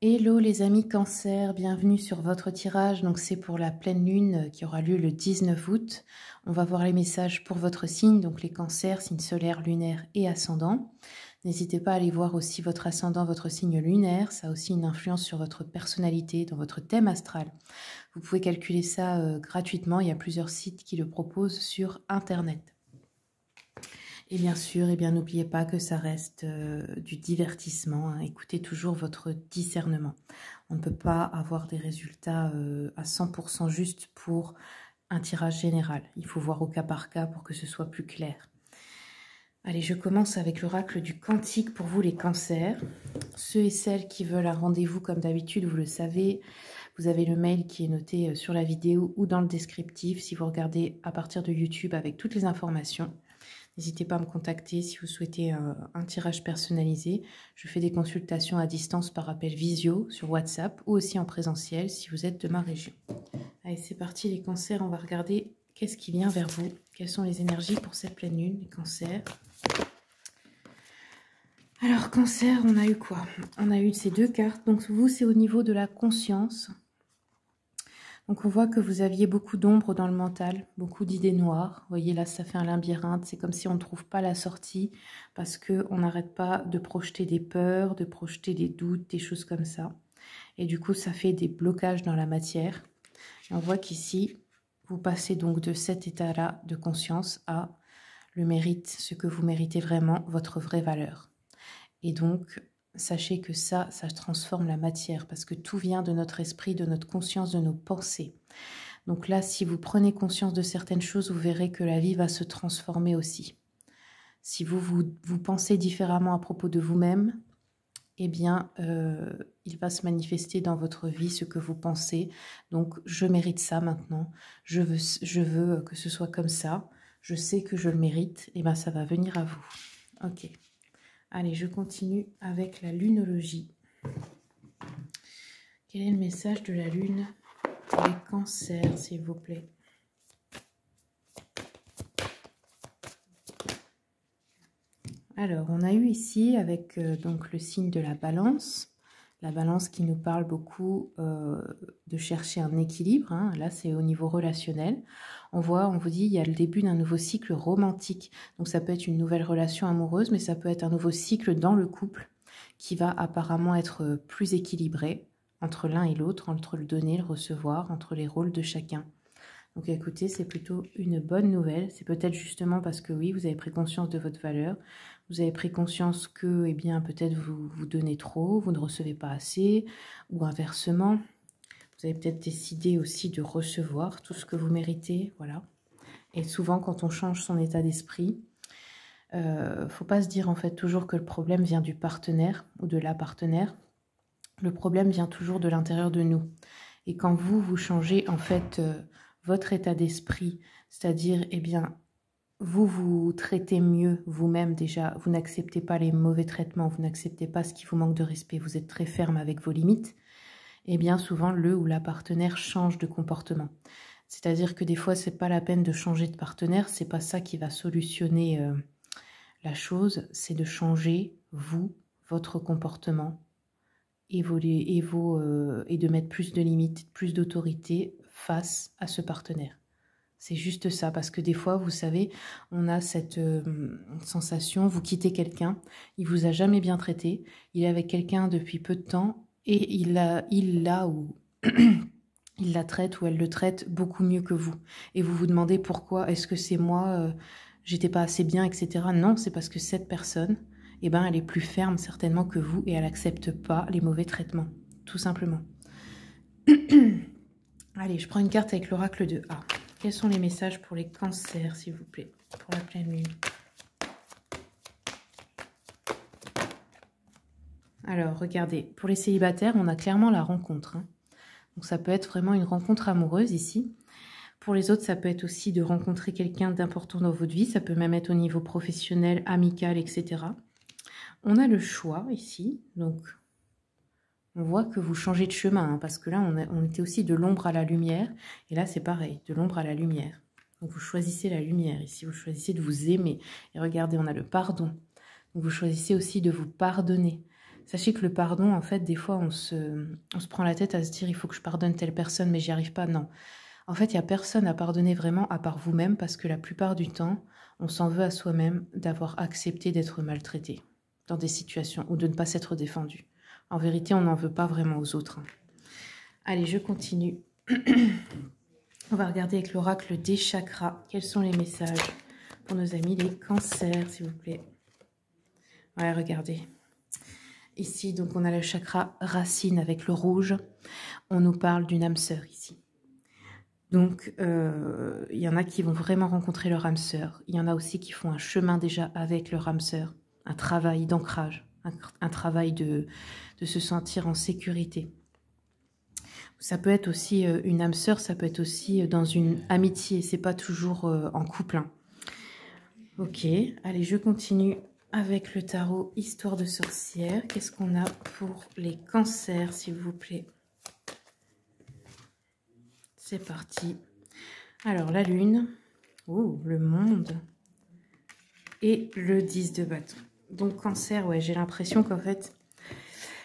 Hello les amis Cancer, bienvenue sur votre tirage. Donc c'est pour la pleine lune qui aura lieu le 19 août. On va voir les messages pour votre signe, donc les cancers, signe solaire, lunaire et ascendant. N'hésitez pas à aller voir aussi votre ascendant, votre signe lunaire. Ça a aussi une influence sur votre personnalité, dans votre thème astral. Vous pouvez calculer ça gratuitement. Il y a plusieurs sites qui le proposent sur Internet. Et bien sûr, n'oubliez pas que ça reste du divertissement. Hein. Écoutez toujours votre discernement. On ne peut pas avoir des résultats à 100% juste pour un tirage général. Il faut voir au cas par cas pour que ce soit plus clair. Allez, je commence avec l'oracle du Cantique pour vous les cancers. Ceux et celles qui veulent un rendez-vous comme d'habitude, vous le savez, vous avez le mail qui est noté sur la vidéo ou dans le descriptif si vous regardez à partir de YouTube avec toutes les informations. N'hésitez pas à me contacter si vous souhaitez un tirage personnalisé. Je fais des consultations à distance par appel visio sur WhatsApp ou aussi en présentiel si vous êtes de ma région. Allez, c'est parti les cancers, on va regarder qu'est-ce qui vient vers vous. Quelles sont les énergies pour cette pleine lune, les cancers. Alors cancer, on a eu quoi? On a eu ces deux cartes. Donc vous, c'est au niveau de la conscience. Donc on voit que vous aviez beaucoup d'ombre dans le mental, beaucoup d'idées noires. Vous voyez là, ça fait un labyrinthe. C'est comme si on ne trouve pas la sortie parce qu'on n'arrête pas de projeter des peurs, de projeter des doutes, des choses comme ça. Et du coup, ça fait des blocages dans la matière. Et on voit qu'ici, vous passez donc de cet état-là de conscience à le mérite, ce que vous méritez vraiment, votre vraie valeur. Et donc, sachez que ça transforme la matière parce que tout vient de notre esprit, de notre conscience, de nos pensées. Donc là, si vous prenez conscience de certaines choses, vous verrez que la vie va se transformer aussi. Si vous pensez différemment à propos de vous-même, eh bien, il va se manifester dans votre vie ce que vous pensez. Donc, je mérite ça maintenant. Je veux que ce soit comme ça. Je sais que je le mérite. Et bien, ça va venir à vous. Ok. Allez, je continue avec la lunologie. Quel est le message de la lune pour les cancers, s'il vous plaît? Alors, on a eu ici avec donc le signe de la balance qui nous parle beaucoup de chercher un équilibre. Hein. Là, c'est au niveau relationnel. On vous dit, il y a le début d'un nouveau cycle romantique. Donc, ça peut être une nouvelle relation amoureuse, mais ça peut être un nouveau cycle dans le couple qui va apparemment être plus équilibré entre l'un et l'autre, entre le donner, le recevoir, entre les rôles de chacun. Donc, écoutez, c'est plutôt une bonne nouvelle. C'est peut-être justement parce que oui, vous avez pris conscience de votre valeur. Vous avez pris conscience que, eh bien, peut-être vous donnez trop, vous ne recevez pas assez, ou inversement. Vous avez peut-être décidé aussi de recevoir tout ce que vous méritez, voilà. Et souvent, quand on change son état d'esprit, faut pas se dire en fait toujours que le problème vient du partenaire ou de la partenaire. Le problème vient toujours de l'intérieur de nous. Et quand vous changez en fait votre état d'esprit, c'est-à-dire, eh bien, vous traitez mieux vous-même déjà, vous n'acceptez pas les mauvais traitements, vous n'acceptez pas ce qui vous manque de respect, vous êtes très ferme avec vos limites, et bien souvent le ou la partenaire change de comportement. C'est-à-dire que des fois, c'est pas la peine de changer de partenaire, c'est pas ça qui va solutionner la chose, c'est de changer vous, votre comportement et de mettre plus de limites, plus d'autorité face à ce partenaire. C'est juste ça, parce que des fois, vous savez, on a cette sensation, vous quittez quelqu'un, il vous a jamais bien traité, il est avec quelqu'un depuis peu de temps, et il la traite ou elle le traite beaucoup mieux que vous. Et vous vous demandez pourquoi, est-ce que c'est moi, j'étais pas assez bien, etc. Non, c'est parce que cette personne, eh ben, elle est plus ferme certainement que vous, et elle n'accepte pas les mauvais traitements, tout simplement. Allez, je prends une carte avec l'oracle de A. Quels sont les messages pour les cancers, s'il vous plaît, pour la pleine lune? Alors, regardez, pour les célibataires, on a clairement la rencontre. Hein. Donc, ça peut être vraiment une rencontre amoureuse ici. Pour les autres, ça peut être aussi de rencontrer quelqu'un d'important dans votre vie. Ça peut même être au niveau professionnel, amical, etc. On a le choix ici. Donc, on voit que vous changez de chemin, hein, parce que là, on était aussi de l'ombre à la lumière. Et là, c'est pareil, de l'ombre à la lumière. Donc, vous choisissez la lumière ici. Vous choisissez de vous aimer. Et regardez, on a le pardon. Donc, vous choisissez aussi de vous pardonner. Sachez que le pardon, en fait, des fois, on se prend la tête à se dire, il faut que je pardonne telle personne, mais j'y arrive pas. Non. En fait, il n'y a personne à pardonner vraiment à part vous-même, parce que la plupart du temps, on s'en veut à soi-même d'avoir accepté d'être maltraité dans des situations ou de ne pas s'être défendu. En vérité, on n'en veut pas vraiment aux autres. Allez, je continue. On va regarder avec l'oracle des chakras. Quels sont les messages pour nos amis les cancers, s'il vous plaît? Ouais, regardez. Ici, donc, on a le chakra racine avec le rouge. On nous parle d'une âme sœur ici. Donc, il y en a qui vont vraiment rencontrer leur âme sœur. Il y en a aussi qui font un chemin déjà avec leur âme sœur. Un travail d'ancrage, un travail de se sentir en sécurité. Ça peut être aussi une âme sœur, ça peut être aussi dans une amitié. C'est pas toujours en couple. Hein. Ok, allez, je continue avec le tarot Histoire de sorcière. Qu'est-ce qu'on a pour les cancers, s'il vous plaît? C'est parti. Alors, la lune, le monde et le 10 de bâton. Donc, cancer, ouais, j'ai l'impression qu'en fait,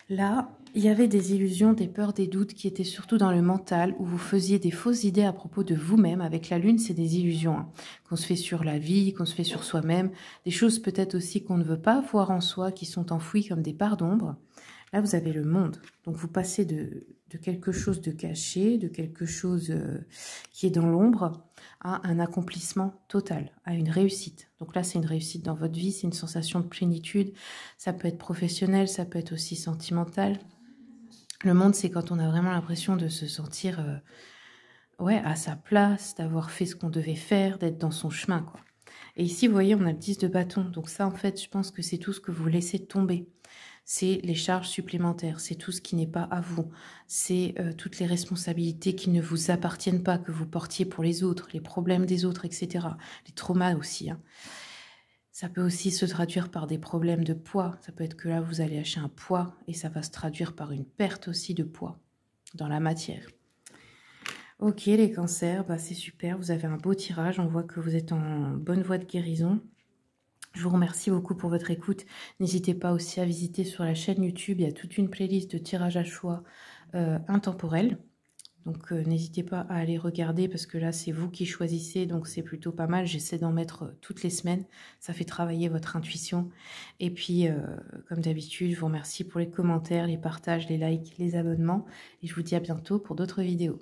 là, il y avait des illusions, des peurs, des doutes qui étaient surtout dans le mental, où vous faisiez des fausses idées à propos de vous-même. Avec la lune, c'est des illusions hein, qu'on se fait sur la vie, qu'on se fait sur soi-même. Des choses peut-être aussi qu'on ne veut pas voir en soi, qui sont enfouies comme des parts d'ombre. Là, vous avez le monde. Donc, vous passez de quelque chose de caché, de quelque chose qui est dans l'ombre, à un accomplissement total, à une réussite. Donc là, c'est une réussite dans votre vie, c'est une sensation de plénitude. Ça peut être professionnel, ça peut être aussi sentimental. Le monde, c'est quand on a vraiment l'impression de se sentir à sa place, d'avoir fait ce qu'on devait faire, d'être dans son chemin, quoi. Et ici, vous voyez, on a le 10 de bâton. Donc ça, en fait, je pense que c'est tout ce que vous laissez tomber. C'est les charges supplémentaires, c'est tout ce qui n'est pas à vous. C'est toutes les responsabilités qui ne vous appartiennent pas, que vous portiez pour les autres, les problèmes des autres, etc. Les traumas aussi. Hein. Ça peut aussi se traduire par des problèmes de poids. Ça peut être que là, vous allez lâcher un poids et ça va se traduire par une perte aussi de poids dans la matière. Ok, les cancers, bah c'est super. Vous avez un beau tirage. On voit que vous êtes en bonne voie de guérison. Je vous remercie beaucoup pour votre écoute. N'hésitez pas aussi à visiter sur la chaîne YouTube. Il y a toute une playlist de tirages à choix intemporels. Donc, n'hésitez pas à aller regarder parce que là, c'est vous qui choisissez. Donc, c'est plutôt pas mal. J'essaie d'en mettre toutes les semaines. Ça fait travailler votre intuition. Et puis, comme d'habitude, je vous remercie pour les commentaires, les partages, les likes, les abonnements. Et je vous dis à bientôt pour d'autres vidéos.